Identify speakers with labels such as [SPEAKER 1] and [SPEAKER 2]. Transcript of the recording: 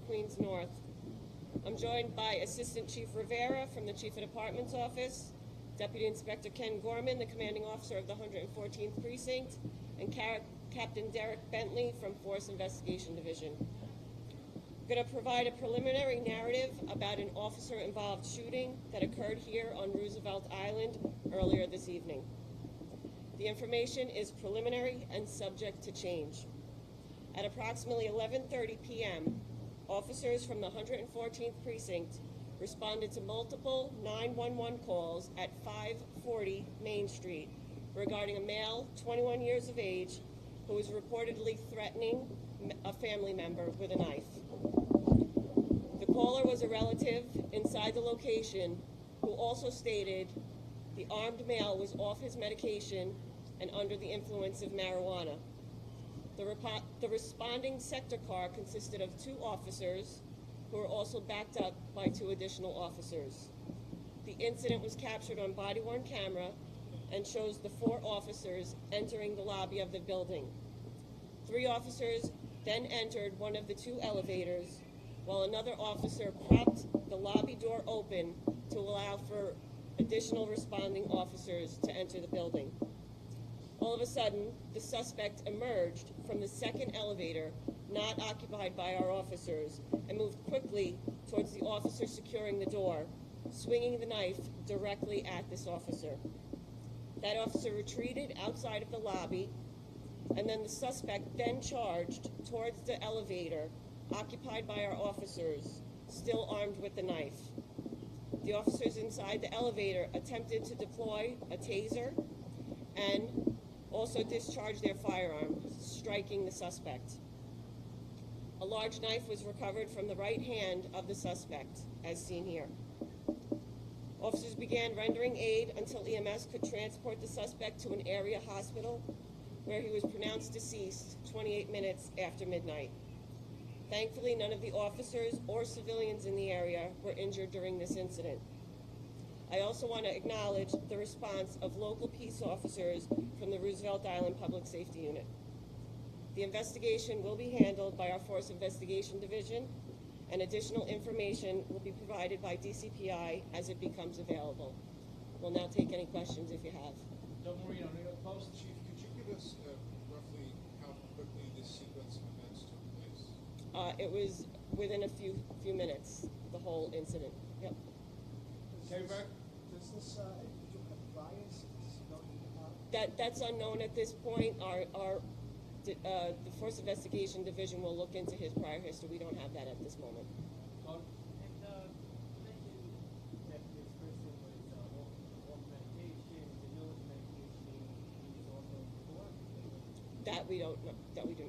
[SPEAKER 1] Queens North. I'm joined by Assistant Chief Rivera from the Chief of Department's office, Deputy Inspector Ken Gorman, the Commanding Officer of the 114th Precinct, and Captain Derek Bentley from Force Investigation Division. I'm going to provide a preliminary narrative about an officer-involved shooting that occurred here on Roosevelt Island earlier this evening. The information is preliminary and subject to change. At approximately 11:30 p.m., officers from the 114th Precinct responded to multiple 911 calls at 540 Main Street regarding a male, 21 years of age, who was reportedly threatening a family member with a knife. The caller was a relative inside the location who also stated the armed male was off his medication and under the influence of marijuana. The responding sector car consisted of 2 officers who were also backed up by 2 additional officers. The incident was captured on body-worn camera and shows the 4 officers entering the lobby of the building. 3 officers then entered one of the 2 elevators, while another officer propped the lobby door open to allow for additional responding officers to enter the building. All of a sudden, the suspect emerged from the second elevator, not occupied by our officers, and moved quickly towards the officer securing the door, swinging the knife directly at this officer. That officer retreated outside of the lobby, and then the suspect then charged towards the elevator, occupied by our officers, still armed with the knife. The officers inside the elevator attempted to deploy a taser and also discharged their firearms, striking the suspect. A large knife was recovered from the right hand of the suspect, as seen here. Officers began rendering aid until EMS could transport the suspect to an area hospital, where he was pronounced deceased 28 minutes after midnight. Thankfully, none of the officers or civilians in the area were injured during this incident. I also want to acknowledge the response of local peace officers from the Roosevelt Island Public Safety Unit. The investigation will be handled by our Force Investigation Division, and additional information will be provided by DCPI as it becomes available. We'll now take any questions if you have.
[SPEAKER 2] Del Marino, New York Post. Chief, could you give us roughly how quickly this sequence of events took place?
[SPEAKER 1] It was within a few minutes, the whole incident. Yep.
[SPEAKER 2] Does this individual have bias?
[SPEAKER 1] That's unknown at this point. The Force Investigation Division will look into his prior history. We don't have that at this moment.
[SPEAKER 3] And you mentioned that this person was off medication, the nose medication, he was also before?
[SPEAKER 1] That we don't know. That we do not.